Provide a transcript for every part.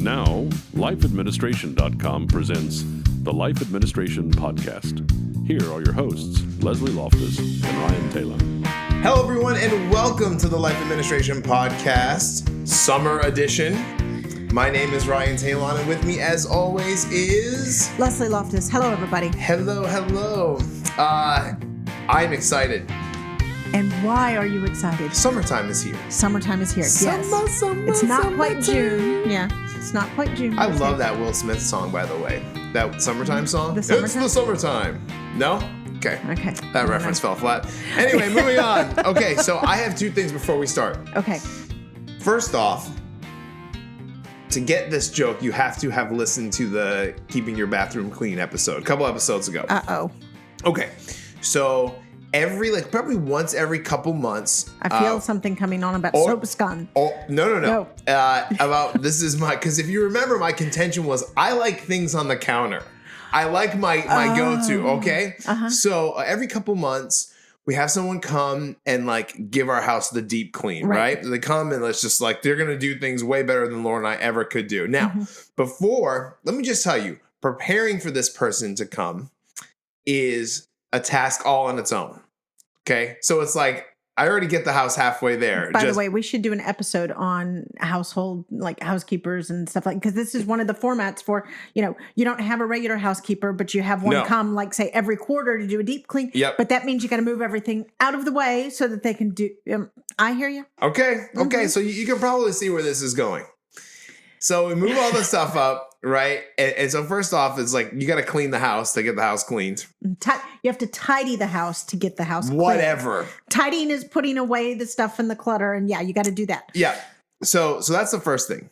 Now, LifeAdministration.com presents the Life Administration Podcast. Here are your hosts, Leslie Loftus and Ryan Taylor. Hello, everyone, and welcome to the Life Administration Podcast, Summer Edition. My name is Ryan Taylor, and with me, as always, is... Leslie Loftus. Hello, everybody. Hello. I'm excited. And why are you excited? Summertime is here. Summertime is here. Yes. Summer, it's not summertime. quite June. Yeah, it's not quite June. I love that Will Smith song, by the way. That summertime song. The summertime? It's the summertime. No? Okay. That reference fell flat. Anyway, moving on. Okay, so I have two things before we start. Okay. First off, to get this joke, you have to have listened to the Keeping Your Bathroom Clean episode a couple episodes ago. Uh-oh. Okay, so probably once every couple months. I feel something coming on about soap scum. Oh, no. Because if you remember, my contention was I like things on the counter. I like my go-to, okay? Uh-huh. So every couple months, we have someone come and give our house the deep clean, right? They come and they're going to do things way better than Laura and I ever could do. Now, let me just tell you, preparing for this person to come is a task all on its own. Okay. So it's I already get the house halfway there. By the way, we should do an episode on household, housekeepers and stuff because this is one of the formats for, you don't have a regular housekeeper, but you have one come say every quarter to do a deep clean. Yep. But that means you got to move everything out of the way so that they can do, I hear you. Okay. So you can probably see where this is going. So we move all the stuff up, right? And so first off, it's you got to clean the house to get the house cleaned. You have to tidy the house to get the house clean. Whatever. Tidying is putting away the stuff and the clutter. And you got to do that. Yeah. So that's the first thing.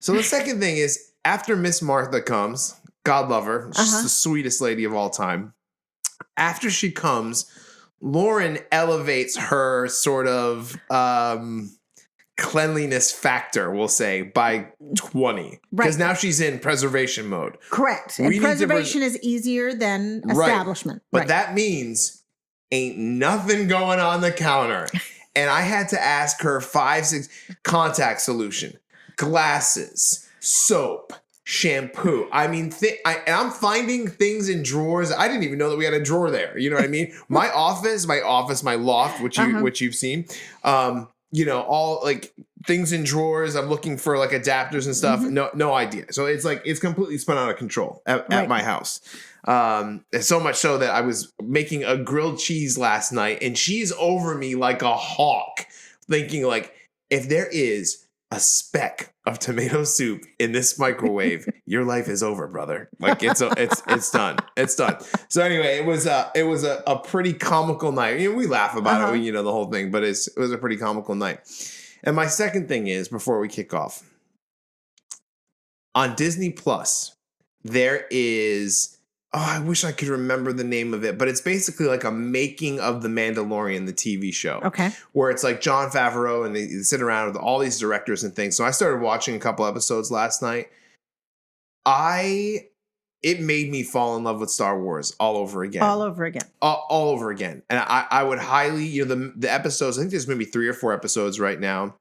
So the second thing is after Miss Martha comes, God love her, she's the sweetest lady of all time. After she comes, Lauren elevates her sort of... cleanliness factor, we'll say, by 20. Because now she's in preservation mode. Correct. And preservation is easier than establishment. But that means ain't nothing going on the counter. And I had to ask her 5-6 contact solution, glasses, soap, shampoo. I mean, and I'm finding things in drawers. I didn't even know that we had a drawer there. You know what I mean? My office, my loft, which you've seen. All things in drawers. I'm looking for adapters and stuff. No idea. So it's completely spun out of control at my house. So much so that I was making a grilled cheese last night and she's over me like a hawk, thinking if there is a speck of tomato soup in this microwave, your life is over, brother. It's done. It's done. So anyway, it was a pretty comical night. We laugh about it, the whole thing, but it was a pretty comical night. And my second thing is, before we kick off, on Disney Plus, there is, I wish I could remember the name of it, but it's basically a making of The Mandalorian, the TV show. Okay. Where it's Jon Favreau and they sit around with all these directors and things. So I started watching a couple episodes last night. It made me fall in love with Star Wars all over again. All over again. And I would highly, the episodes, I think there's maybe 3 or 4 episodes right now.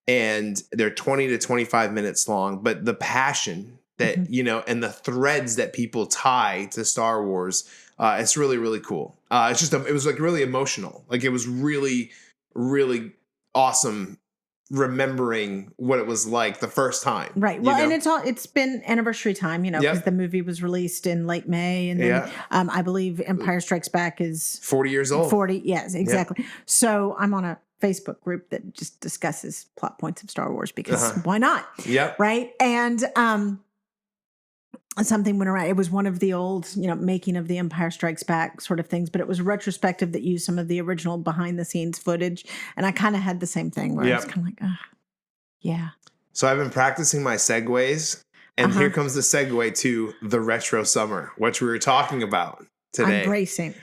And they're 20 to 25 minutes long. But the passion that, and the threads that people tie to Star Wars, it's really, really cool. It was really emotional. It was really, really awesome remembering what it was like the first time. Right. Well, and it's been anniversary time, because the movie was released in late May. And then I believe Empire Strikes Back is 40 years old. 40. Yes, exactly. Yeah. So I'm on a Facebook group that just discusses plot points of Star Wars because why not? Yep. Right. And, something went around. It was one of the old, making of the Empire Strikes Back sort of things, but it was a retrospective that used some of the original behind the scenes footage. And I kind of had the same thing where I was kind of yeah. So I've been practicing my segues, and here comes the segue to the retro summer, which we were talking about today. I'm bracing.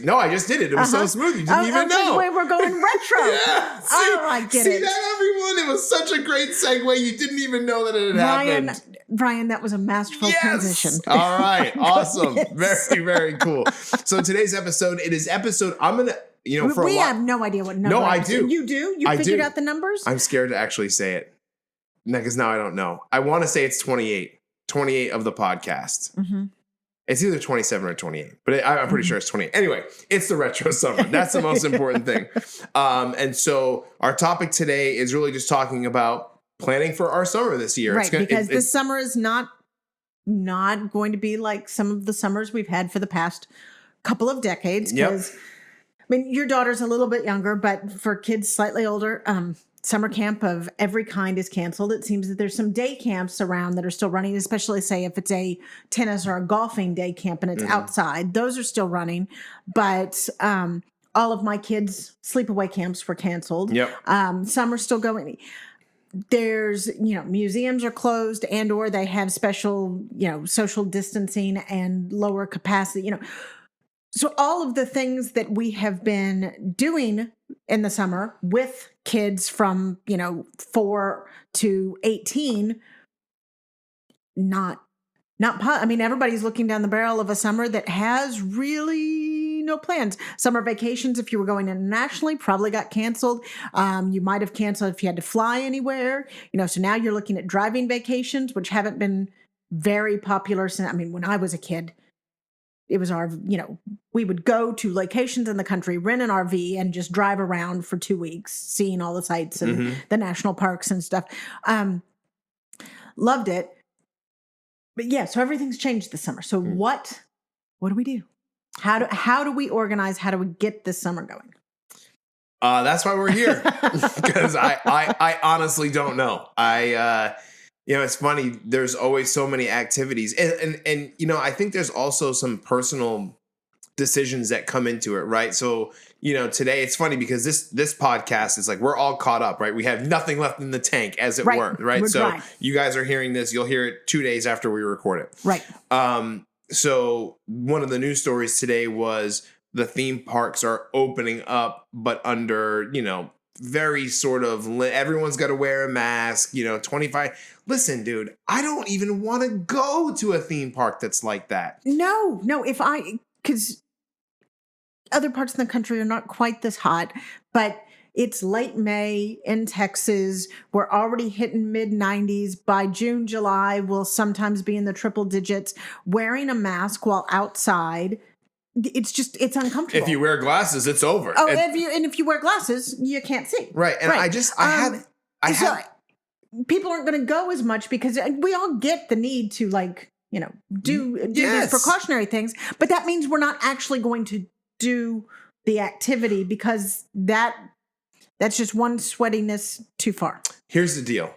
No, I just did it. It was so smooth. You didn't even know. Wait, we're going retro. Yeah. I get it. See that, everyone? It was such a great segue. You didn't even know that it had happened. Brian, that was a masterful transition. All right. Awesome. Yes. Very, very cool. So today's episode, I'm going to, for a while. We have no idea what number. No, I do. You do? You figured out the numbers? I'm scared to actually say it. because now I don't know. I want to say it's 28 of the podcast. Mm-hmm. It's either 27 or 28, but I'm pretty sure it's 28. Anyway, it's the retro summer. That's the most important thing. And so our topic today is really just talking about planning for our summer this year. Right, because this summer is not going to be like some of the summers we've had for the past couple of decades. Because, I mean, your daughter's a little bit younger, but for kids slightly older, summer camp of every kind is canceled. It seems that there's some day camps around that are still running, especially say if it's a tennis or a golfing day camp and it's outside. Those are still running. But all of my kids' sleepaway camps were canceled. Some are still going. There's, museums are closed and or they have special, social distancing and lower capacity, So all of the things that we have been doing in the summer with kids from, 4 to 18, everybody's looking down the barrel of a summer that has really no plans. Summer vacations, if you were going internationally, probably got canceled. You might have canceled if you had to fly anywhere, so now you're looking at driving vacations, which haven't been very popular since, when I was a kid. It was our, we would go to locations in the country, rent an RV, and just drive around for 2 weeks, seeing all the sights and the national parks and stuff. Loved it. But yeah, so everything's changed this summer. So what do we do? How do we organize? How do we get this summer going? That's why we're here, because I honestly don't know. It's funny. There's always so many activities, and I think there's also some personal decisions that come into it, right? So today it's funny because this podcast is like we're all caught up, right? We have nothing left in the tank, as it were, right? We're so dry. You guys are hearing this. You'll hear it 2 days after we record it, right? So one of the news stories today was the theme parks are opening up, but under very sort of everyone's got to wear a mask, 25. Listen, dude, I don't even want to go to a theme park that's like that. No, because other parts of the country are not quite this hot, but it's late May in Texas. We're already hitting mid-90s. By June, July, we'll sometimes be in the triple digits. Wearing a mask while outside, it's uncomfortable. If you wear glasses, it's over. Oh, if you wear glasses, you can't see. Right. And I have people aren't going to go as much because we all get the need to do these precautionary things, but that means we're not actually going to do the activity because that's just one sweatiness too far. Here's the deal.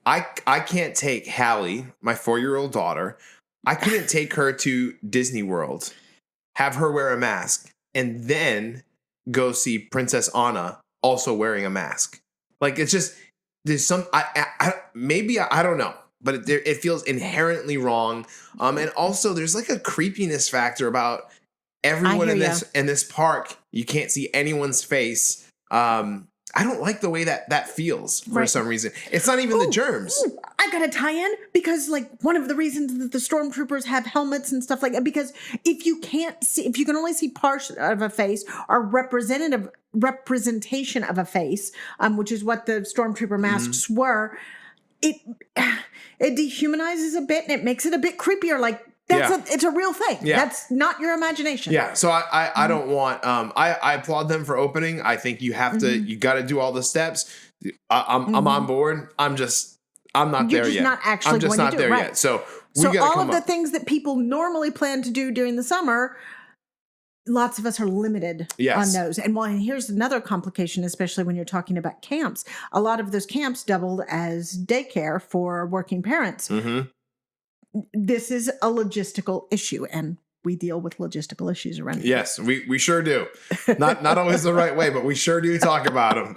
I can't take Hallie, my 4-year-old daughter. I couldn't take her to Disney World, have her wear a mask, and then go see Princess Anna also wearing a mask. Like, it's just, there's some, I don't know, but it feels inherently wrong. And also there's like a creepiness factor about everyone in this park. You can't see anyone's face. I don't like the way that feels for some reason. It's not even the germs. I got to tie in because one of the reasons that the stormtroopers have helmets and stuff like that, because if you can only see part of a face or representation of a face, which is what the stormtrooper masks were, it dehumanizes a bit and it makes it a bit creepier. It's a real thing. Yeah. That's not your imagination. Yeah. So I don't want, I applaud them for opening. I think you have to, you got to do all the steps. I'm on board. I'm not there yet. I'm just not there yet. So all of the things that people normally plan to do during the summer, lots of us are limited on those. And here's another complication, especially when you're talking about camps. A lot of those camps doubled as daycare for working parents. This is a logistical issue, and we deal with logistical issues around here. Yes, we sure do. Not always the right way, but we sure do talk about them.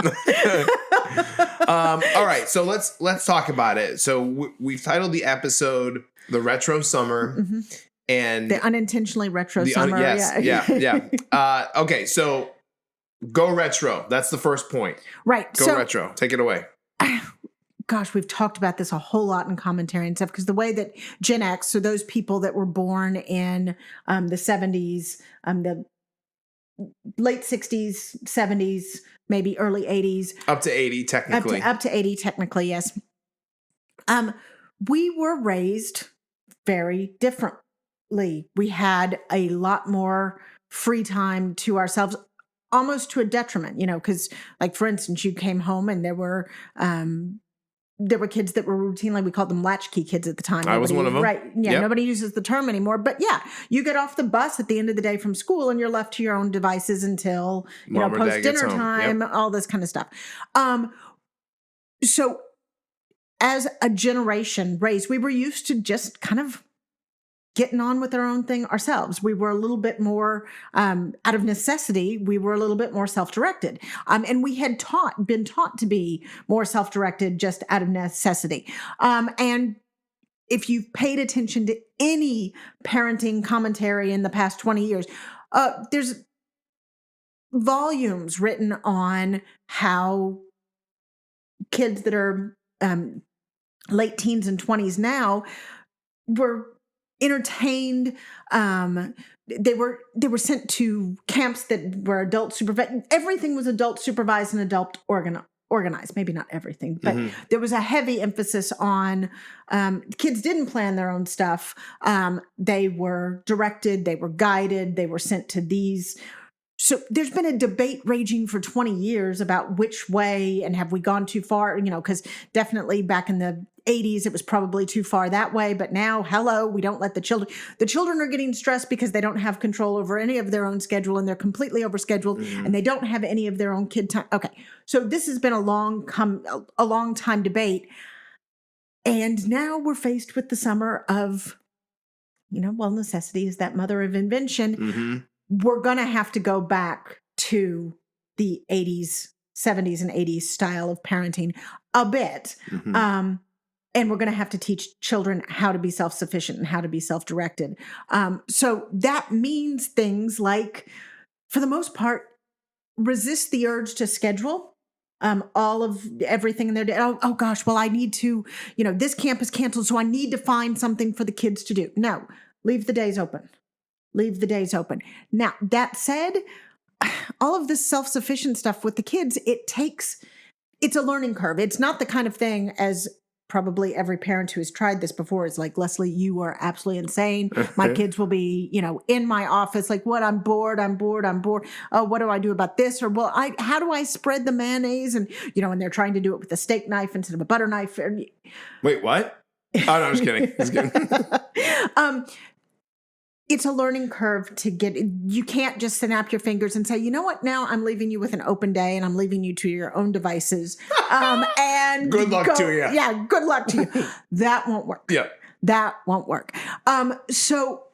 All right, so let's talk about it. So we've titled the episode "The Retro Summer," and the unintentionally retro summer. Okay, so go retro. That's the first point. Right. Go retro. Take it away. Gosh, we've talked about this a whole lot in commentary and stuff because the way that Gen X, so those people that were born in the 70s, the late 60s, 70s, maybe early 80s. Up to 80, technically. Up to 80, technically, yes. We were raised very differently. We had a lot more free time to ourselves, almost to a detriment, because like, for instance, you came home and there were kids that were routinely, we called them latchkey kids at the time. I was one of them. Right. Yeah. Yep. Nobody uses the term anymore. But yeah, you get off the bus at the end of the day from school and you're left to your own devices until, Mom or dad post gets dinner home. time, Yep. all this kind of stuff. So as a generation raised, we were used to just kind of getting on with our own thing ourselves. We were a little bit more, out of necessity, we were a little bit more self-directed. And we had been taught to be more self-directed just out of necessity. And if you've paid attention to any parenting commentary in the past 20 years, there's volumes written on how kids that are late teens and 20s now were entertained. They were sent to camps that were adult supervised. Everything was adult supervised and adult organized. Maybe not everything, but there was a heavy emphasis on kids didn't plan their own stuff. They were directed, they were guided, they were sent to these. So there's been a debate raging for 20 years about which way, and have we gone too far? Because definitely back in the 80s, it was probably too far that way. But now, we don't let the children are getting stressed because they don't have control over any of their own schedule and they're completely overscheduled and they don't have any of their own kid time. Okay. So this has been a long time debate. And now we're faced with the summer of, necessity is that mother of invention. Mm-hmm. We're going to have to go back to the 80s, 70s and 80s style of parenting a bit. Mm-hmm. And we're going to have to teach children how to be self-sufficient and how to be self-directed. So that means things like, for the most part, resist the urge to schedule all of everything in their day. Oh gosh, well, I need to, this camp is canceled, so I need to find something for the kids to do. No, leave the days open. Leave the days open. Now, that said, all of this self-sufficient stuff with the kids, it's a learning curve. It's not the kind of thing, as probably every parent who has tried this before is like, Leslie, you are absolutely insane. My kids will be, in my office, like, what? I'm bored. Oh, what do I do about this? Or, well, how do I spread the mayonnaise? And, and they're trying to do it with a steak knife instead of a butter knife. Wait, what? Oh, no, I'm just kidding. It's a learning curve to get. You can't just snap your fingers and say, you know what? Now I'm leaving you with an open day and I'm leaving you to your own devices. And good luck to you. Yeah, good luck to you. That won't work. Yeah, that won't work. So,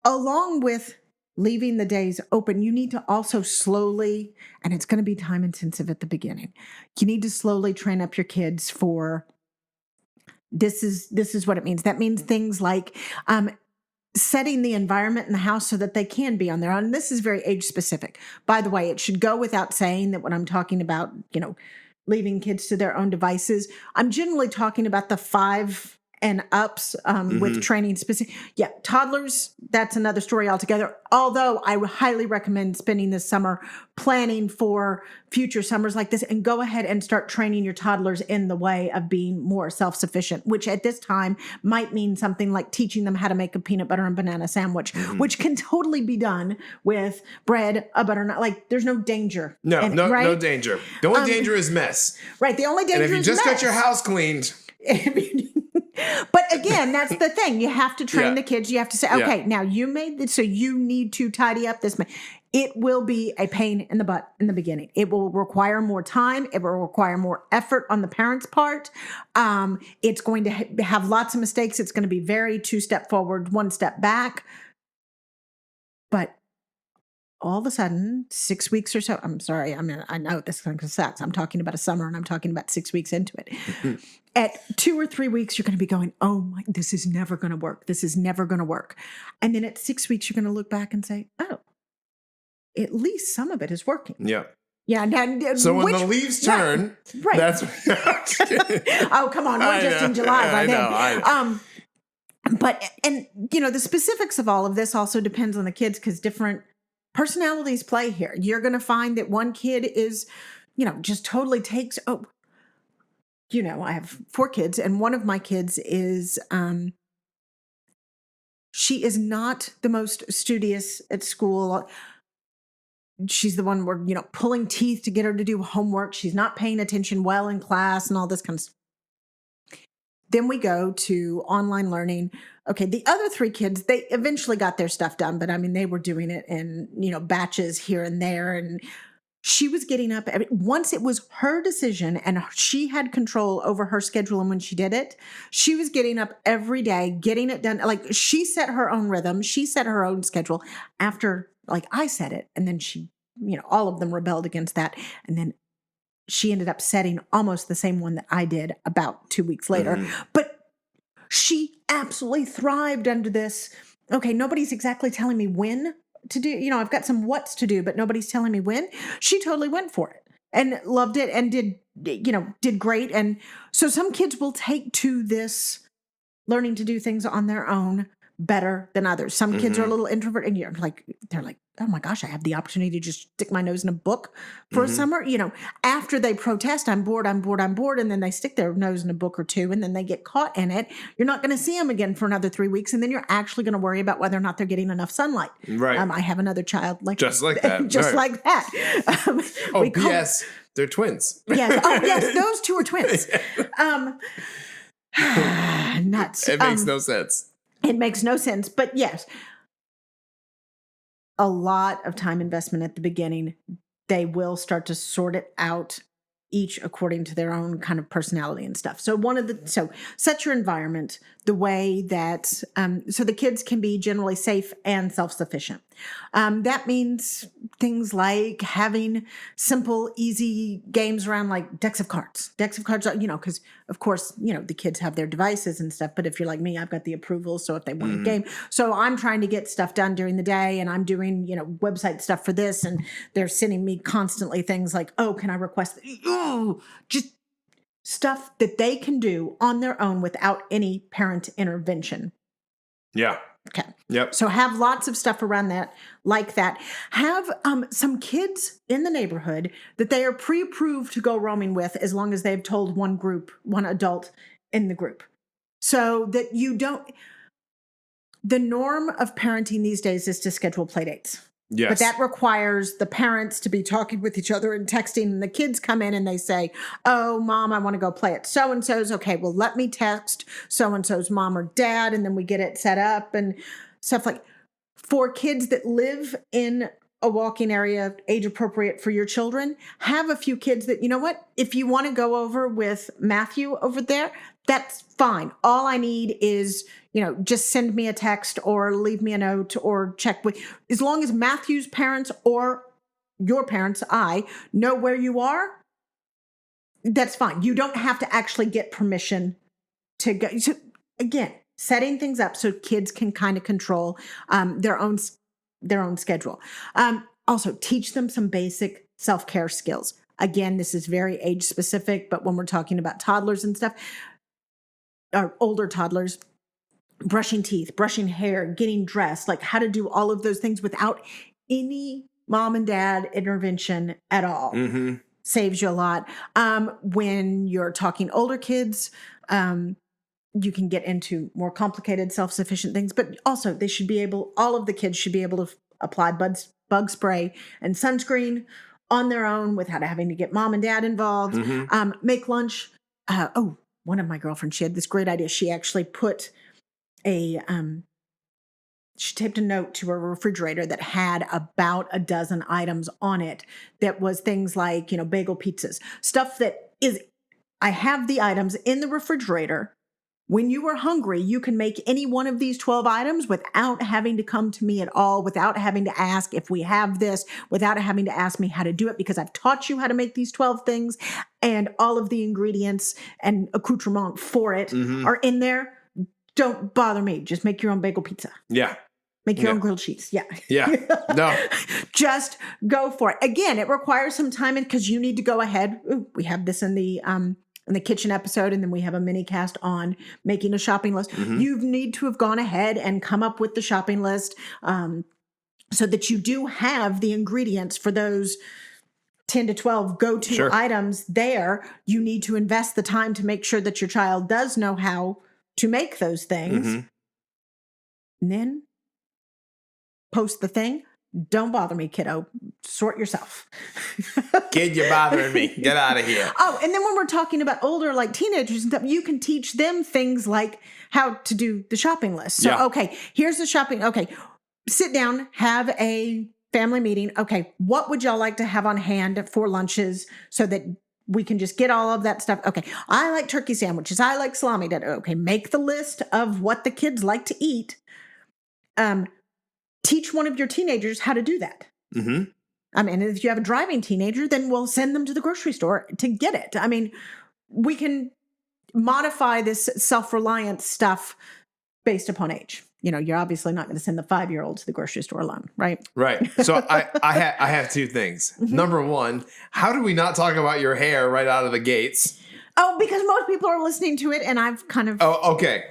along with leaving the days open, you need to also slowly, and it's going to be time intensive at the beginning. You need to slowly train up your kids for. This is what it means. That means things like. Setting the environment in the house so that they can be on their own. And this is very age specific. By the way, it should go without saying that when I'm talking about, leaving kids to their own devices, I'm generally talking about the 5 and ups with training specific. Yeah, toddlers, that's another story altogether. Although I highly recommend spending this summer planning for future summers like this, and go ahead and start training your toddlers in the way of being more self-sufficient, which at this time might mean something like teaching them how to make a peanut butter and banana sandwich, which can totally be done with bread, a butternut. Like, there's no danger. No danger. The only danger is mess. Right. The only danger is and if you just mess. got your house cleaned. But again, that's the thing. You have to train the kids. You have to say, okay, now you made this, so you need to tidy up this. It will be a pain in the butt in the beginning. It will require more time. It will require more effort on the parents' part. It's going to have lots of mistakes. It's going to be very 2-step forward, 1 step back. But all of a sudden, 6 weeks or so, I'm sorry, I know this kind of sucks. I'm talking about a summer and I'm talking about 6 weeks into it. At 2 or 3 weeks, you're going to be going, this is never going to work. This is never going to work. And then at 6 weeks, you're going to look back and say, at least some of it is working. Yeah. Yeah. So when the leaves turn, right. That's. Oh, come on. We're just in July by then. I know. But the specifics of all of this also depends on the kids, because different personalities play here. You're going to find that one kid is, just totally takes, I have 4 kids, and one of my kids is, she is not the most studious at school. She's the one we're, pulling teeth to get her to do homework. She's not paying attention well in class and all this kind of stuff. Then we go to online learning. Okay, the other 3 kids, they eventually got their stuff done, but I mean, they were doing it in, batches here and there. And she was getting up once it was her decision and she had control over her schedule. And when she did it, she was getting up every day, getting it done. Like, she set her own rhythm. She set her own schedule after, like, I said it. And then she, all of them rebelled against that. And then she ended up setting almost the same one that I did about 2 weeks later. But she absolutely thrived under this. Okay, nobody's exactly telling me when to do, I've got some what's to do, but nobody's telling me when. She totally went for it and loved it and did great. And so some kids will take to this learning to do things on their own better than others. Some kids are a little introvert and they're like, oh my gosh, I have the opportunity to just stick my nose in a book for a summer. After they protest, I'm bored. And then they stick their nose in a book or 2 and then they get caught in it. You're not going to see them again for another 3 weeks. And then you're actually going to worry about whether or not they're getting enough sunlight. Right. I have another child just like that. Just right. like that. Yes, they're twins. Yes. Oh, yes. Those 2 are twins. Nuts. It makes no sense. It makes no sense. But yes, a lot of time investment at the beginning. They will start to sort it out, each according to their own kind of personality and stuff. So set your environment the way that, so the kids can be generally safe and self-sufficient. That means things like having simple, easy games around like decks of cards, because of course, the kids have their devices and stuff, but if you're like me, I've got the approval. So if they want a game, so I'm trying to get stuff done during the day and I'm doing, website stuff for this. And they're sending me constantly things like, oh, can I request, just stuff that they can do on their own without any parent intervention. Yeah. Okay. Yep. So have lots of stuff around that, like that. Have some kids in the neighborhood that they are pre-approved to go roaming with as long as they've told one adult in the group. So that the norm of parenting these days is to schedule play dates. Yes. But that requires the parents to be talking with each other and texting, and the kids come in and they say, oh, Mom, I want to go play at so-and-so's. Okay, well, let me text so-and-so's mom or dad, and then we get it set up and stuff like. For kids that live in a walking area age appropriate for your children, have a few kids that, if you want to go over with Matthew over there, that's fine. All I need is, just send me a text or leave me a note or check with, as long as Matthew's parents or your parents, I know where you are, that's fine. You don't have to actually get permission to go. So again, setting things up so kids can kind of control their own schedule. Also, teach them some basic self-care skills. Again, this is very age specific, but when we're talking about toddlers and stuff, or older toddlers, brushing teeth, brushing hair, getting dressed, like how to do all of those things without any mom and dad intervention at all. Saves you a lot. When you're talking older kids, you can get into more complicated self-sufficient things, but also all of the kids should be able to apply bug spray and sunscreen on their own without having to get mom and dad involved. Make lunch. One of my girlfriends, she had this great idea. She actually put she taped a note to her refrigerator that had about a dozen items on it that was things like, bagel pizzas, stuff that is, I have the items in the refrigerator. When you are hungry, you can make any one of these 12 items without having to come to me at all, without having to ask if we have this, without having to ask me how to do it, because I've taught you how to make these 12 things and all of the ingredients and accoutrement for it are in there. Don't bother me. Just make your own bagel pizza. Yeah. Make your own grilled cheese. Yeah. Yeah. No. Just go for it. Again, it requires some time because you need to go ahead. Ooh, we have this in the kitchen episode, and then we have a mini cast on making a shopping list. You need to have gone ahead and come up with the shopping list so that you do have the ingredients for those 10 to 12 go-to Sure. items there. You need to invest the time to make sure that your child does know how to make those things. Mhm. And then post the thing. Don't bother me, kiddo. Sort yourself. Kid, you're bothering me. Get out of here. Oh, and then when we're talking about older, like teenagers and stuff, you can teach them things like how to do the shopping list. So, Yeah. okay, here's the shopping. Okay, sit down, have a family meeting. Okay, what would y'all like to have on hand for lunches so that we can just get all of that stuff? Okay, I like turkey sandwiches. I like salami. Okay, make the list of what the kids like to eat. Teach one of your teenagers how to do that. Mm-hmm. I mean, if you have a driving teenager, then we'll send them to the grocery store to get it. I mean, we can modify this self-reliant stuff based upon age. You know, you're obviously not going to send the 5-year-old to the grocery store alone, right? Right. So I have two things. Mm-hmm. Number one, how do we not talk about your hair right out of the gates? Oh, because most people are listening to it, and I've kind of Oh, okay.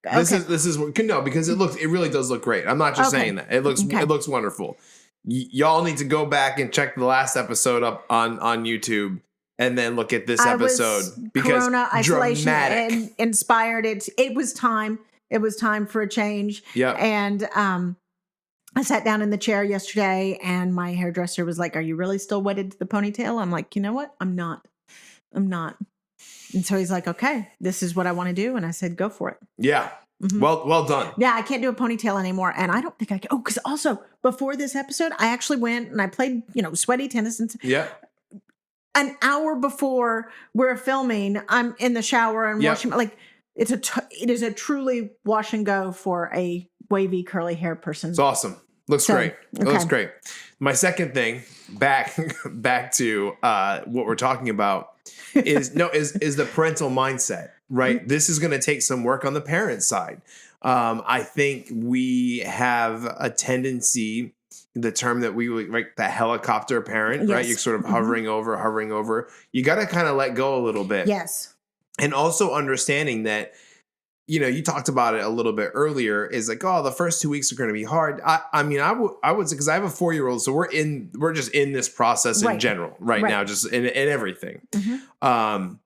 This Okay. is no, because it really does look great. I'm not just Okay. saying that. It looks wonderful. Y'all need to go back and check the last episode up on YouTube and then look at this I episode was because Corona isolation dramatic. and inspired it. It was time. It was time for a change. Yep. And I sat down in the chair yesterday, and my hairdresser was like, "Are you really still wedded to the ponytail?" I'm like, "You know what? I'm not. And so he's like, "Okay, this is what I want to do." And I said, "Go for it." Yeah. Mhm. Well done. Yeah, I can't do a ponytail anymore. And I don't think I can. Oh, because also before this episode, I actually went and I played, sweaty tennis. And Yeah. an hour before we're filming, I'm in the shower and Yep. washing. Like it is a truly wash and go for a wavy curly hair person. It's awesome. Looks So, great. It looks okay. great. My second thing, back to what we're talking about, is the parental mindset. Right. Mm-hmm. This is going to take some work on the parent side. I think we have a tendency, the term that we would like, the helicopter parent, right? Yes. You're sort of Mhm. hovering over. You got to kind of let go a little bit. Yes. And also understanding that, you talked about it a little bit earlier, is like, oh, the first 2 weeks are going to be hard. I would say, because I have a 4-year-old, so we're just in this process in Right. general right Right. now, just in everything. Mhm.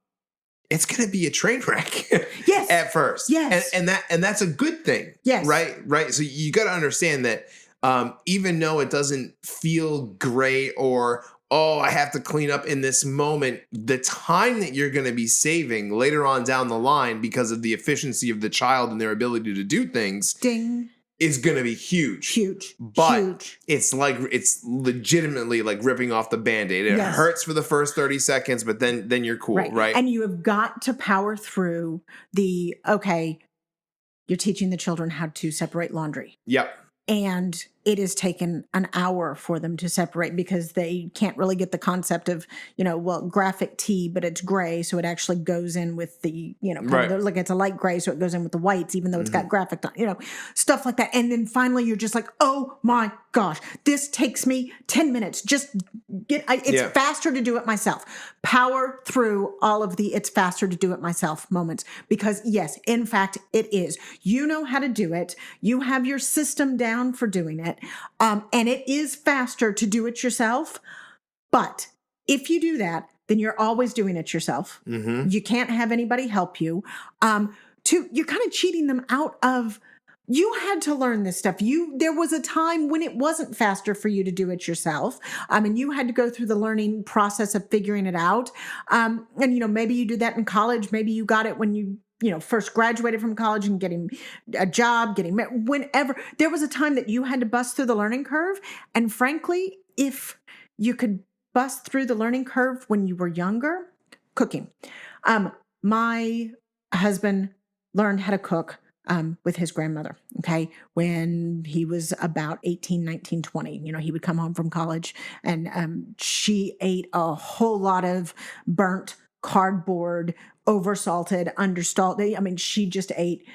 It's going to be a train wreck Yes. at first. Yes. And that's a good thing. Yes. Right. So you got to understand that even though it doesn't feel great, or, oh, I have to clean up in this moment, the time that you're going to be saving later on down the line because of the efficiency of the child and their ability to do things Ding. is going to be huge. Huge. But Huge. it's legitimately like ripping off the Band-Aid. It Yes. hurts for the first 30 seconds, but then you're cool, right? And you have got to power through okay, you're teaching the children how to separate laundry. Yep. And it has taken an hour for them to separate because they can't really get the concept of, graphic tee, but it's gray. So it actually goes in with the, Right. like it's a light gray. So it goes in with the whites, even though it's got graphic, stuff like that. And then finally you're just like, oh my gosh, this takes me 10 minutes. Just it's Yeah. faster to do it myself. Power through all of the it's faster to do it myself moments, because yes, in fact, it is. You know how to do it. You have your system down for doing it. And it is faster to do it yourself. But if you do that, then you're always doing it yourself. Mm-hmm. You can't have anybody help you. You're kind of cheating them out of, you had to learn this stuff. There was a time when it wasn't faster for you to do it yourself. And you had to go through the learning process of figuring it out. And maybe you did that in college. Maybe you got it when you first graduated from college and getting a job, whenever. There was a time that you had to bust through the learning curve. And frankly, if you could bust through the learning curve when you were younger, cooking. My husband learned how to cook with his grandmother, okay, when he was about 18, 19, 20. He would come home from college, and she ate a whole lot of burnt cardboard, oversalted, undersalted. I mean, she just ate.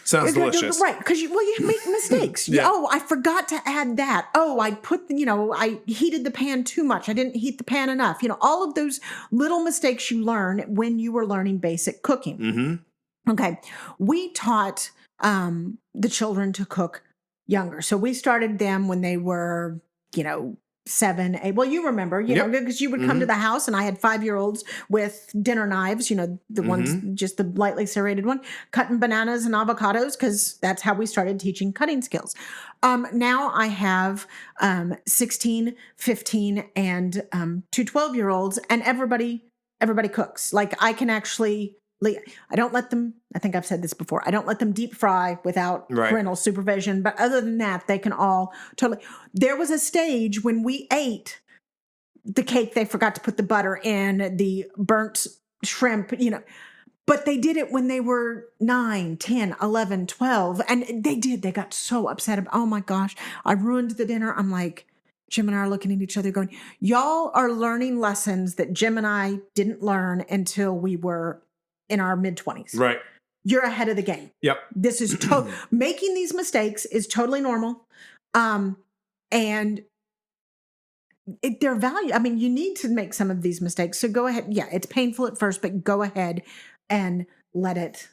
Sounds delicious. Right, because you make mistakes. Yeah. Oh, I forgot to add that. Oh, I I heated the pan too much. I didn't heat the pan enough. All of those little mistakes you learn when you were learning basic cooking. Mm-hmm. Okay, we taught the children to cook younger. So we started them when they were, 7, 8. Well, you remember, you know, because you would come to the house and I had 5-year-olds with dinner knives, you know, the ones, just the lightly serrated one, cutting bananas and avocados, because that's how we started teaching cutting skills. Now I have 16, 15, and 2 12-year-olds, and everybody cooks. Like I can actually, I don't let them, I think I've said this before, I don't let them deep fry without parental supervision. But other than that, they can all totally. There was a stage when we ate the cake, they forgot to put the butter in, the burnt shrimp, you know, but they did it when they were 9, 10, 11, 12. And they got so upset about, oh my gosh, I ruined the dinner. I'm like, Jim and I are looking at each other going, y'all are learning lessons that Jim and I didn't learn until we were in our mid-20s. Right. You're ahead of the game. Yep. This is making these mistakes is totally normal. And they're value. I mean, you need to make some of these mistakes. So go ahead. Yeah, it's painful at first, but go ahead and let it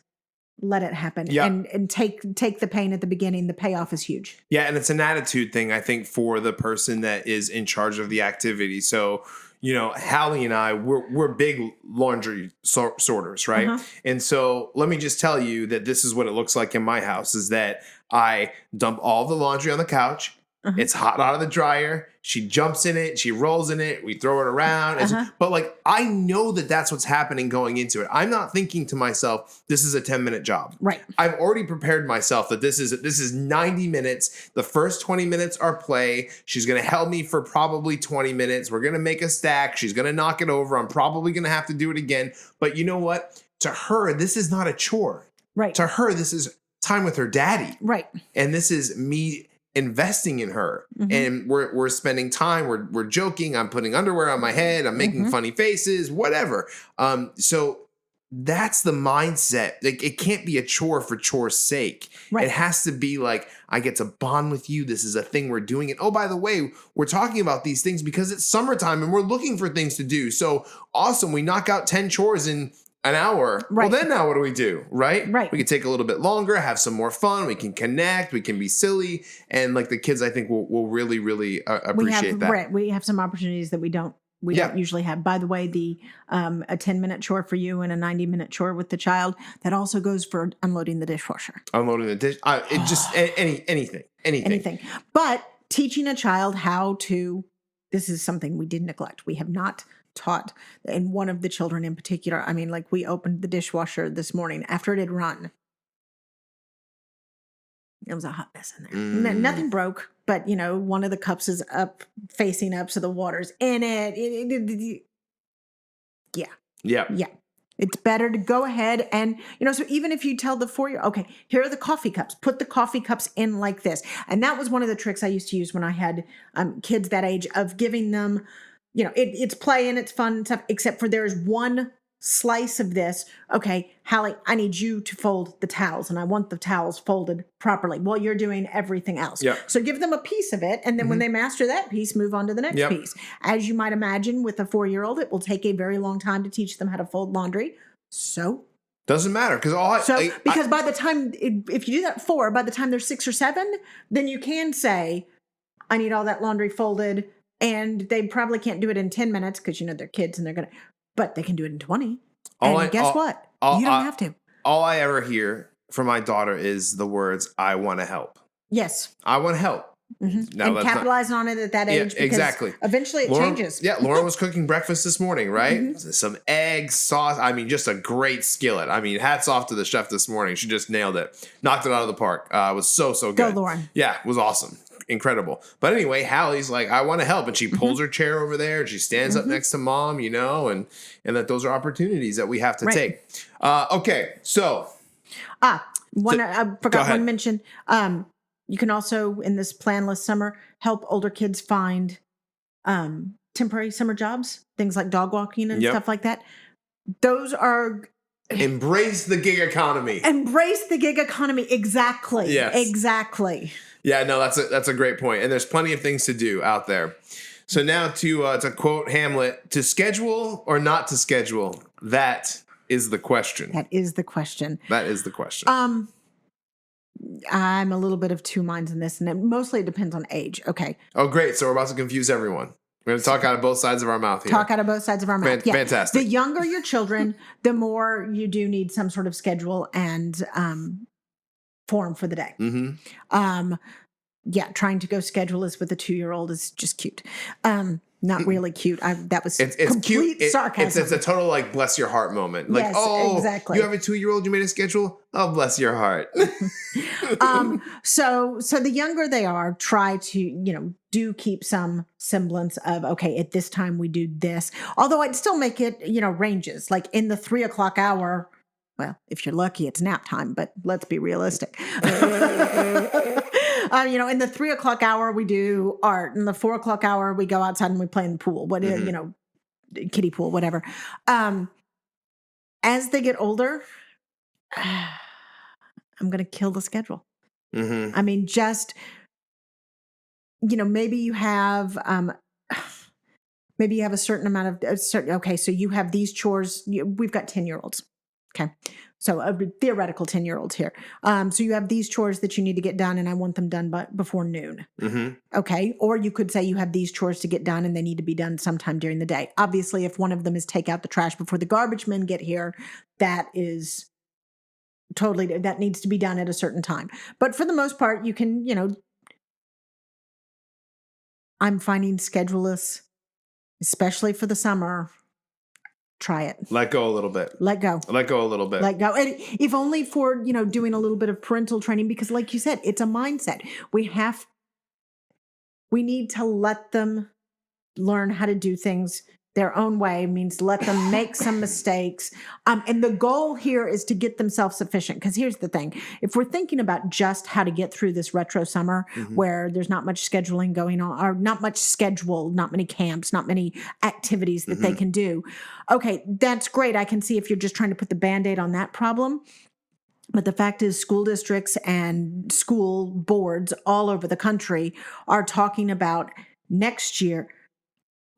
happen. Yeah. And take the pain at the beginning. The payoff is huge. Yeah, and it's an attitude thing, I think, for the person that is in charge of the activity. So, you know, Hallie and I, we're big laundry sorters, right? And so let me just tell you that this is what it looks like in my house, is that I dump all the laundry on the couch. It's hot out of the dryer. She jumps in it. She rolls in it. We throw it around. But like, I know that that's what's happening going into it. I'm not thinking to myself, this is a 10-minute job. Right. I've already prepared myself that this is 90 minutes. The first 20 minutes are play. She's going to help me for probably 20 minutes. We're going to make a stack. She's going to knock it over. I'm probably going to have to do it again. But you know what? To her, this is not a chore. Right. To her, this is time with her daddy. Right. And this is me investing in her, and we're spending time, we're joking, I'm putting underwear on my head, I'm making funny faces, whatever. So that's the mindset. Like, it can't be a chore for chore's sake. Right. It has to be like, I get to bond with you. This is a thing we're doing. And oh, by the way, we're talking about these things because it's summertime and we're looking for things to do. So awesome. We knock out 10 chores in an hour. Right. Well, then now what do we do? Right? Right. We can take a little bit longer, have some more fun. We can connect. We can be silly. And like the kids, I think will really, really appreciate that. Right. We have some opportunities that we don't usually have. By the way, the a 10-minute chore for you and a 90-minute chore with the child, that also goes for unloading the dishwasher. Unloading the dish. It just anything. But teaching a child how to, this is something we did neglect. We have not taught, and one of the children in particular, I mean, like, we opened the dishwasher this morning after it had run. It was a hot mess in there. Nothing broke, but, you know, one of the cups is up, facing up, so the water's in it. Yeah. It's better to go ahead and, you know, so even if you tell the 4-year-old, okay, here are the coffee cups, put the coffee cups in like this. And that was one of the tricks I used to use when I had kids that age, of giving them, you know, it's play and it's fun and stuff, except for there's one slice of this. Okay, Hallie, I need you to fold the towels, and I want the towels folded properly while you're doing everything else. Yep. So give them a piece of it, and then when they master that piece, move on to the next piece. As you might imagine, with a 4-year-old, it will take a very long time to teach them how to fold laundry. So doesn't matter, because by the time, if you do that 4, by the time they're 6 or 7, then you can say, I need all that laundry folded. And they probably can't do it in 10 minutes because, you know, they're kids and but they can do it in 20. And guess what? You don't have to. All I ever hear from my daughter is the words, I want to help. Yes. I want to help. And capitalizing on it at that age. Yeah, exactly. Eventually it changes. Yeah. Lauren was cooking breakfast this morning, right? Some eggs, sauce. I mean, just a great skillet. I mean, hats off to the chef this morning. She just nailed it. Knocked it out of the park. It was so good. Go, Lauren. Yeah, it was awesome. Incredible. But anyway, Hallie's like, I want to help. And she pulls her chair over there and she stands up next to mom, you know, and that those are opportunities that we have to take. Okay. So. I forgot one mention. You can also, in this planless summer, help older kids find temporary summer jobs, things like dog walking and stuff like that. Those are... Embrace the gig economy. Embrace the gig economy. Exactly. Yes. Exactly. Yeah, no, that's a great point. And there's plenty of things to do out there. So now to quote Hamlet, to schedule or not to schedule, that is the question. That is the question. I'm a little bit of two minds in this, and it mostly depends on age. Okay. Oh, great. So we're about to confuse everyone. We're going to talk out of both sides of our mouth here. Talk out of both sides of our mouth. Fantastic. The younger your children, the more you do need some sort of schedule and form for the day. Mm-hmm. Trying to go scheduleless with a 2-year-old is just cute. Not really cute. That was It's complete cute. sarcasm. It's a total like bless your heart moment. Like, Yes, oh, exactly. you have a 2-year-old, you made a schedule? Oh, bless your heart. So the younger they are, try to, do keep some semblance of, okay, at this time we do this. Although I'd still make it, ranges. Like in the 3:00 hour, well, if you're lucky, it's nap time, but let's be realistic. In the 3:00 hour, we do art. In the 4:00 hour, we go outside and we play in the pool. Kiddie pool, whatever. As they get older, I'm going to kill the schedule. Mm-hmm. I mean, just, maybe you have a certain amount of, okay, so you have these chores. We've got 10-year-olds. Okay. So a theoretical 10-year-olds here. So you have these chores that you need to get done, and I want them done before noon. Mm-hmm. Okay. Or you could say you have these chores to get done and they need to be done sometime during the day. Obviously, if one of them is take out the trash before the garbage men get here, that is totally, that needs to be done at a certain time. But for the most part, you can, I'm finding scheduleless, especially for the summer. Try it. Let go a little bit. Let go. Let go a little bit. Let go. And if only for, doing a little bit of parental training, because like you said, it's a mindset. We need to let them learn how to do things their own way, means let them make some mistakes. And the goal here is to get them self-sufficient. Because here's the thing. If we're thinking about just how to get through this retro summer where there's not much scheduling going on, or not much schedule, not many camps, not many activities that they can do. Okay, that's great. I can see if you're just trying to put the Band-Aid on that problem. But the fact is, school districts and school boards all over the country are talking about next year.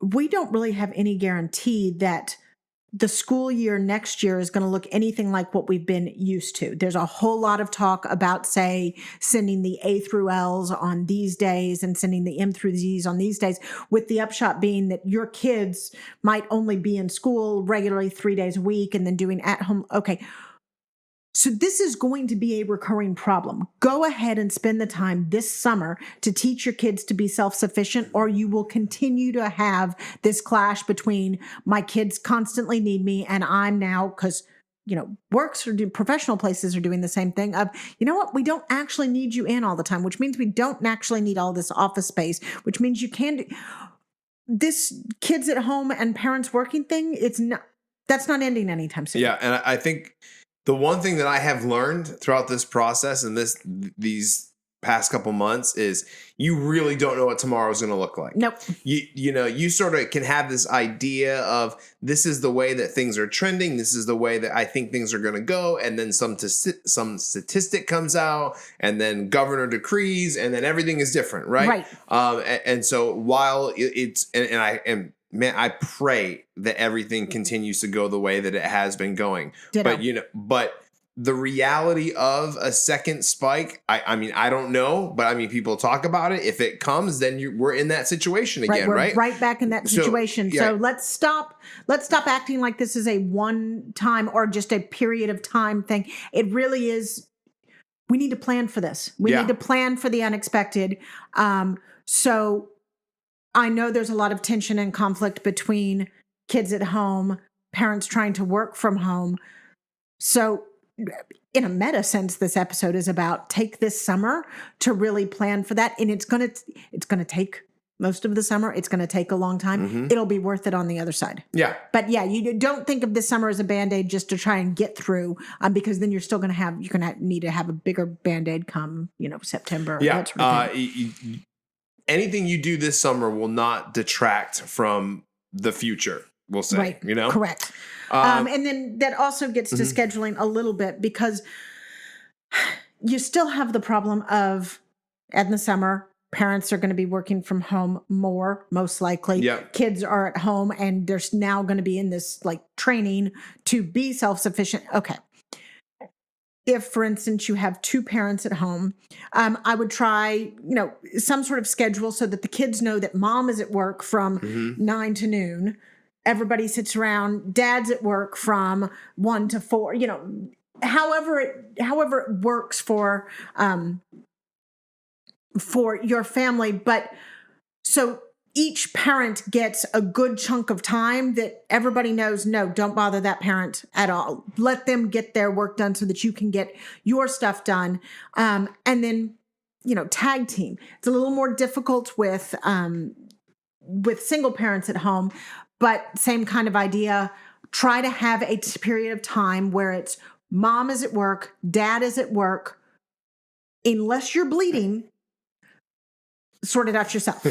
We don't really have any guarantee that the school year next year is going to look anything like what we've been used to. There's a whole lot of talk about, say, sending the A through L's on these days and sending the M through Z's on these days, with the upshot being that your kids might only be in school regularly 3 days a week and then doing at home. Okay. So this is going to be a recurring problem. Go ahead and spend the time this summer to teach your kids to be self-sufficient, or you will continue to have this clash between my kids constantly need me and I'm now, because, works or professional places are doing the same thing of, we don't actually need you in all the time, which means we don't actually need all this office space, which means you can do this kids at home and parents working thing. That's not ending anytime soon. Yeah. And I think the one thing that I have learned throughout this process and these past couple months is you really don't know what tomorrow is going to look like. Nope. You sort of can have this idea of this is the way that things are trending. This is the way that I think things are going to go. And then some statistic comes out, and then governor decrees, and then everything is different. Right. And so while man, I pray that everything continues to go the way that it has been going. Ditto. But the reality of a second spike, I mean, I don't know, but I mean, people talk about it. If it comes, then we're in that situation again, right? We're right back in that situation. So let's stop acting like this is a one time or just a period of time thing. It really is. We need to plan for this. We need to plan for the unexpected. So I know there's a lot of tension and conflict between kids at home, parents trying to work from home. So in a meta sense, this episode is about take this summer to really plan for that. And it's going to take most of the summer. It's going to take a long time. It'll be worth it on the other side. Yeah. But yeah, you don't think of this summer as a Band-Aid just to try and get through, because then you're still going to need to have a bigger Band-Aid come, September. Yeah. That sort of thing. Anything you do this summer will not detract from the future, we'll say. Right. Correct. And then that also gets to scheduling a little bit, because you still have the problem of, in the summer, parents are going to be working from home more, most likely. Yep. Kids are at home and they're now going to be in this training to be self-sufficient. Okay. if, for instance, you have two parents at home, I would try, some sort of schedule so that the kids know that mom is at work from 9 to noon. Everybody sits around. Dad's at work from 1 to 4. However it works for your family. But so each parent gets a good chunk of time that everybody knows, no, don't bother that parent at all. Let them get their work done so that you can get your stuff done. And then, tag team. It's a little more difficult with single parents at home, but same kind of idea. Try to have a period of time where it's mom is at work, dad is at work. Unless you're bleeding, sort it out yourself.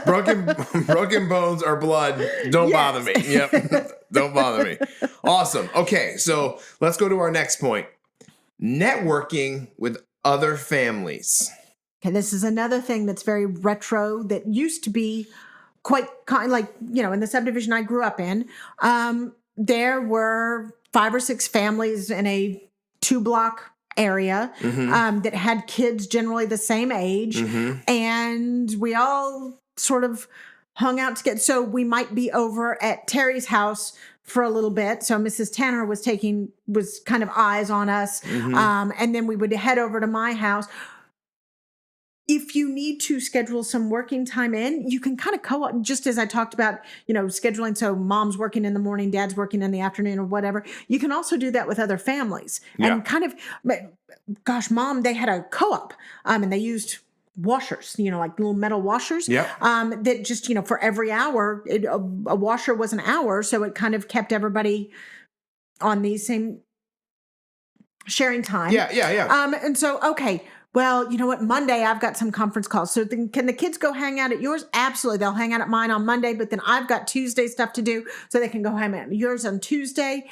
broken bones or blood. Don't bother me. Yep. Don't bother me. Awesome. Okay. So let's go to our next point. Networking with other families. Okay. This is another thing that's very retro that used to be quite like, in the subdivision I grew up in, there were 5 or 6 families in a 2-block area that had kids generally the same age, and we all sort of hung out together. So we might be over at Terry's house for a little bit. So Mrs. Tanner was kind of eyes on us, and then we would head over to my house. If you need to schedule some working time in, you can kind of co-op, just as I talked about, scheduling. So mom's working in the morning, dad's working in the afternoon or whatever. You can also do that with other families. Yeah. And kind of, gosh, mom, they had a co-op and they used washers, like little metal washers. That just, for every hour, a washer was an hour. So it kind of kept everybody on the same sharing time. Yeah. And so, okay. Well, you know what? Monday, I've got some conference calls. So can the kids go hang out at yours? Absolutely. They'll hang out at mine on Monday, but then I've got Tuesday stuff to do, so they can go hang out at yours on Tuesday.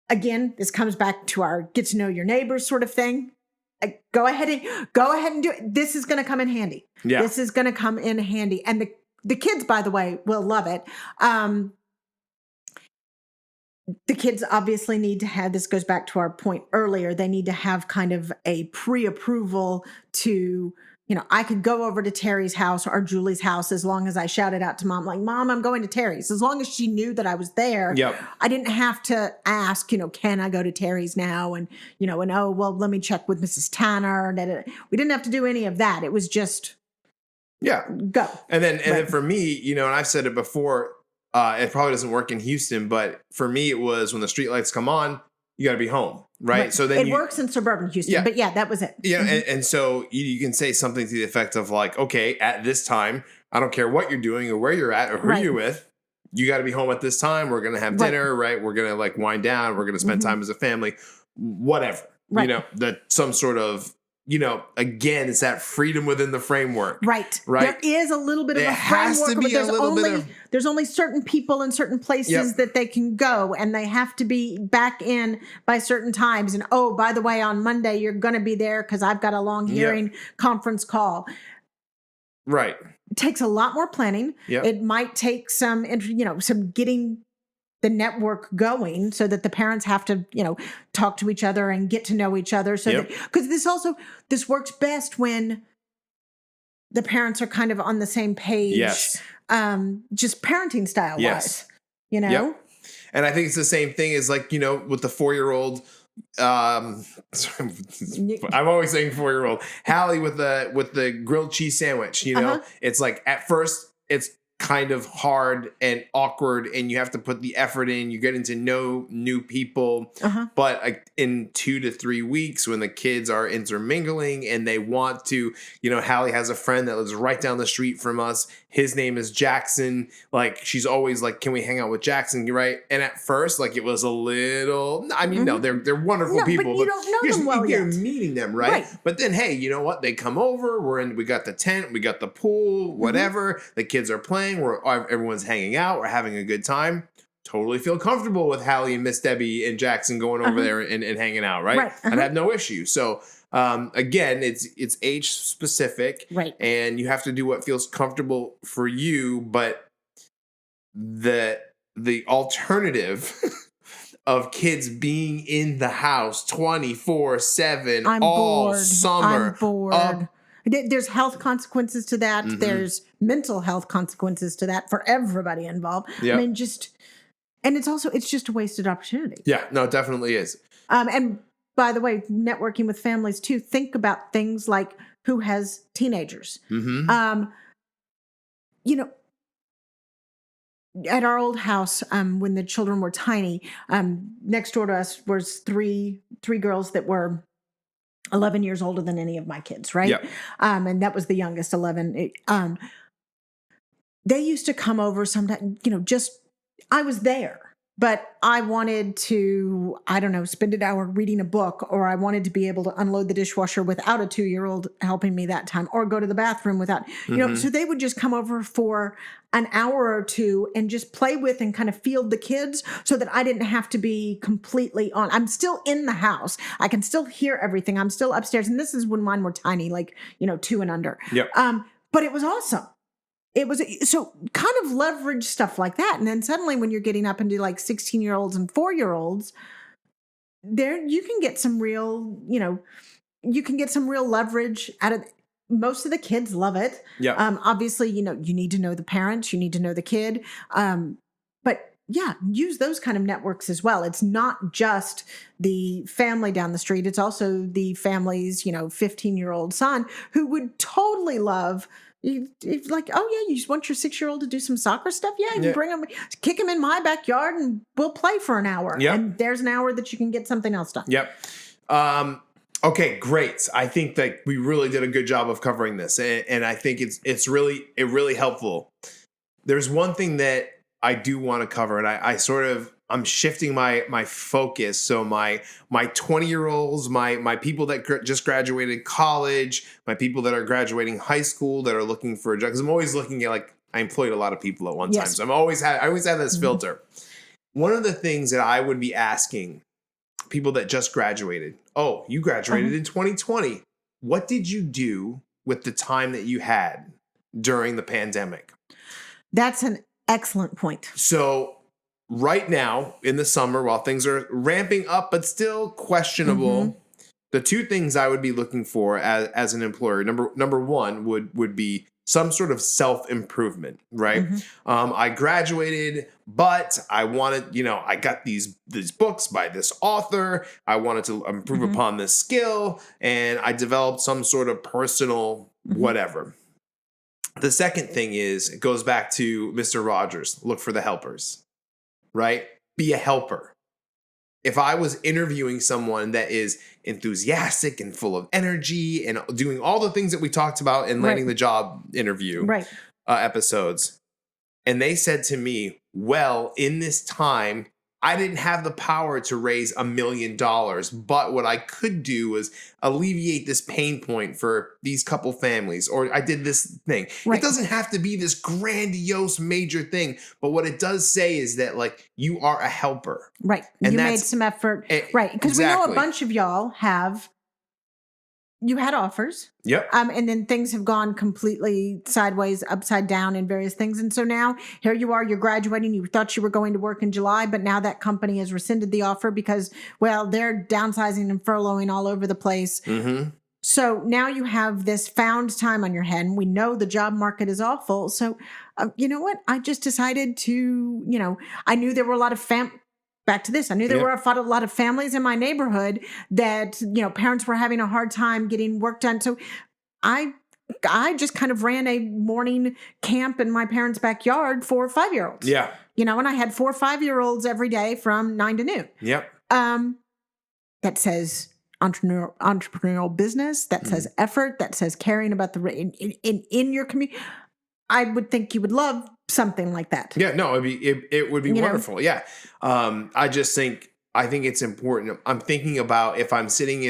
Again, this comes back to our get to know your neighbors sort of thing. Go ahead and do it. This is going to come in handy. Yeah. This is going to come in handy. And the kids, by the way, will love it. The kids obviously need to have, this goes back to our point earlier, they need to have kind of a pre-approval to, I could go over to Terry's house or Julie's house as long as I shouted out to mom, like, Mom, I'm going to Terry's. As long as she knew that I was there, I didn't have to ask, can I go to Terry's now? And, oh, well, let me check with Mrs. Tanner. We didn't have to do any of that. It was just go. And then for me, and I've said it before, it probably doesn't work in Houston, but for me, it was when the streetlights come on, you got to be home, right? So then it works in suburban Houston, but that was it. Yeah, and so you can say something to the effect of like, okay, at this time, I don't care what you're doing or where you're at or who you're with, you got to be home at this time. We're gonna have dinner, right? We're gonna like wind down. We're gonna spend time as a family, whatever. That some sort of. Again, it's that freedom within the framework. Right. There is a little bit of a framework, but there's only certain people in certain places that they can go, and they have to be back in by certain times. And oh, by the way, on Monday, you're going to be there because I've got a long hearing conference call. Right. It takes a lot more planning. It might take some getting the network going so that the parents have to, talk to each other and get to know each other. So that, because this works best when the parents are kind of on the same page. Just parenting style wise, And I think it's the same thing as like, with the 4-year-old, I'm always saying 4-year-old Hallie with the grilled cheese sandwich, it's like at first it's kind of hard and awkward and you have to put the effort in, you get into know new people, but in 2 to 3 weeks when the kids are intermingling and they want to, Hallie has a friend that lives right down the street from us, his name is Jackson, like she's always like, can we hang out with Jackson, right? And at first like it was a little, no, they're wonderful people, but you don't know them well you're yet. meeting them, right? But then hey, you know what, they come over, we got the tent, we got the pool, whatever, the kids are playing, everyone's hanging out, we're having a good time. Totally feel comfortable with Hallie and Miss Debbie and Jackson going over there and hanging out, right? I'd have no issue. So again, it's age specific, right? And you have to do what feels comfortable for you. But the alternative of kids being in the house 24/7 I'm all bored. summer. I'm bored. There's health consequences to that. Mhm. There's mental health consequences to that for everybody involved. Yep. I mean, and it's just a wasted opportunity. Yeah, no, it definitely is. And by the way, networking with families too, think about things like who has teenagers. Mm-hmm. You know, at our old house, when the children were tiny, next door to us was three girls that were 11 years older than any of my kids, right? Yep. And that was the youngest, 11. They used to come over sometimes, I was there, but I wanted to, I don't know, spend an hour reading a book, or I wanted to be able to unload the dishwasher without a 2-year-old helping me that time, or go to the bathroom without, so they would just come over for an hour or two and just play with and kind of field the kids so that I didn't have to be completely on. I'm still in the house. I can still hear everything. I'm still upstairs. And this is when mine were tiny, like, 2 and under. Yep. But it was awesome. It was so kind of leverage stuff like that. And then suddenly when you're getting up into like 16-year-olds and 4-year-olds, there you can get some real, you can get some real leverage out of. Most of the kids love it. Yeah. Obviously, you need to know the parents, you need to know the kid. But yeah, use those kind of networks as well. It's not just the family down the street. It's also the family's, 15-year-old son who would totally love. Like, oh yeah, you just want your 6-year-old to do some soccer stuff? Yeah, you bring him, kick him in my backyard, and we'll play for an hour. Yep. And there's an hour that you can get something else done. Yep. Okay, great. I think that we really did a good job of covering this, and I think it's really helpful. There's one thing that I do want to cover, and I'm shifting my focus. So my 20-year-olds, my people that just graduated college, my people that are graduating high school that are looking for a job, because I'm always looking at, like, I employed a lot of people at one time, so I always have this filter. One of the things that I would be asking people that just graduated, oh, you graduated in 2020. What did you do with the time that you had during the pandemic? That's an excellent point. So right now in the summer, while things are ramping up but still questionable, the two things I would be looking for as an employer, number one would be some sort of self-improvement, right? I graduated, but I wanted, I got these books by this author. I wanted to improve upon this skill, and I developed some sort of personal whatever. The second thing is, it goes back to Mr. Rogers, look for the helpers, right? Be a helper. If I was interviewing someone that is enthusiastic and full of energy and doing all the things that we talked about in landing the job interview episodes, and they said to me, well, in this time, I didn't have the power to raise $1 million, but what I could do was alleviate this pain point for these couple families, or I did this thing. It doesn't have to be this grandiose major thing, but what it does say is that, like, you are a helper. Right. And you made some effort. Right. Because we know a bunch of y'all you had offers. Yep. And then things have gone completely sideways, upside down in various things. And so now here you are, you're graduating. You thought you were going to work in July, but now that company has rescinded the offer because, well, they're downsizing and furloughing all over the place. So now you have this found time on your head, and we know the job market is awful. So, you know what? I just decided to, I knew there were a lot of back to this. I knew there were a lot of families in my neighborhood that, parents were having a hard time getting work done. So I just kind of ran a morning camp in my parents' backyard for 5-year-olds. Yeah. And I had 4 5-year-olds every day from 9 to noon. Yep. That says entrepreneurial business, that says effort, that says caring about in your community. I would think you would love something like that. Yeah, no, it would be wonderful. Yeah. I think it's important. I'm thinking about if I'm sitting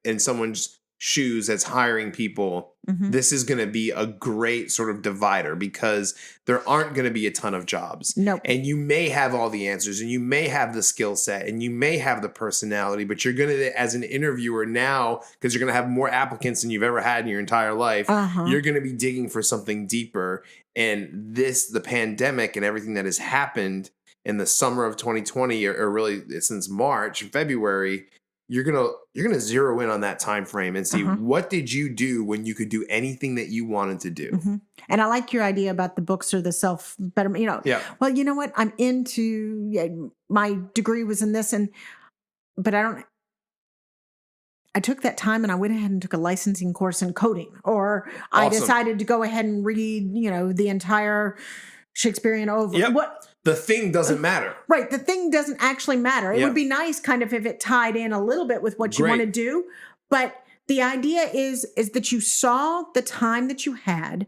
in someone's shoes that's hiring people, this is going to be a great sort of divider because there aren't going to be a ton of jobs. Nope. And you may have all the answers and you may have the skill set and you may have the personality, but you're going to, as an interviewer now, because you're going to have more applicants than you've ever had in your entire life, you're going to be digging for something deeper. And the pandemic and everything that has happened in the summer of 2020, or really since March and February, you're gonna zero in on that time frame and see what did you do when you could do anything that you wanted to do. And I like your idea about the books or the self betterment. Yeah. Well, you know what? I'm into. My degree was in this, but I took that time and I went ahead and took a licensing course in coding, or I decided to go ahead and read, the entire Shakespearean over. Yep. The thing doesn't matter. Right. The thing doesn't actually matter. It would be nice kind of if it tied in a little bit with what you want to do. But the idea is that you saw the time that you had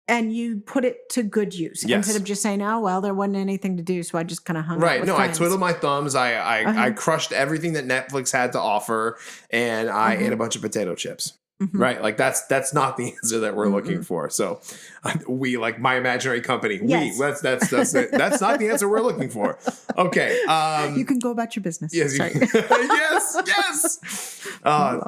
and you put it to good use instead of just saying, oh, well, there wasn't anything to do. So I just kind of hung out with friends. I twiddled my thumbs. I crushed everything that Netflix had to offer, and I ate a bunch of potato chips. Right. Like that's not the answer that we're looking for. So we, like my imaginary company, that's not the answer we're looking for. Okay. You can go about your business. Yes. yes.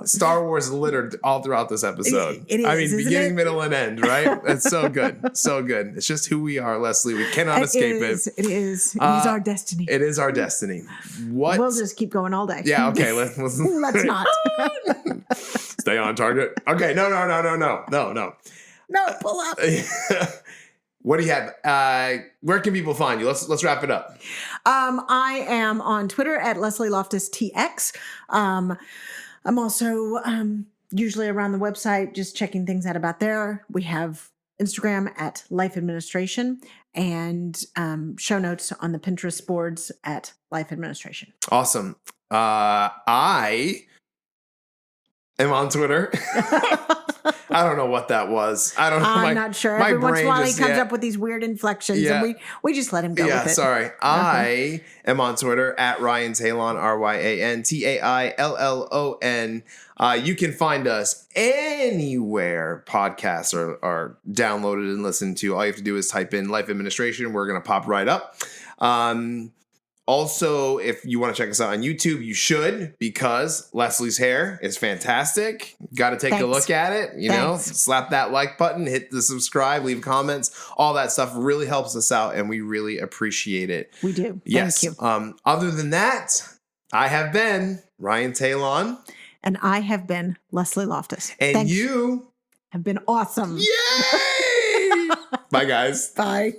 Star Wars littered all throughout this episode. It is, beginning, middle, and end, right? It's so good. So good. It's just who we are, Leslie. We cannot escape it. It is our destiny. It is our destiny. What? We'll just keep going all day. Yeah. Okay. Let's not. Stay on target. Okay, no. No, pull up. What do you have? Where can people find you? Let's wrap it up. I am on Twitter at Leslie Loftus TX. I'm also usually around the website, just checking things out about there. We have Instagram at Life Administration, and show notes on the Pinterest boards at Life Administration. Awesome. I am on Twitter. I don't know what that was. I don't know. I'm not sure. Every once in a while he comes up with these weird inflections and we just let him go with it. Sorry. I am on Twitter at Ryan Tailon, RyanTaillon. You can find us anywhere podcasts are downloaded and listened to. All you have to do is type in Life Administration. We're going to pop right up. Also, if you want to check us out on YouTube, you should, because Leslie's hair is fantastic. Got to take a look at it. Slap that like button, hit the subscribe, leave comments. All that stuff really helps us out, and we really appreciate it. We do. Yes. Thank you. Other than that, I have been Ryan Tailon. And I have been Leslie Loftus. And you have been awesome. Yay! Bye, guys. Bye.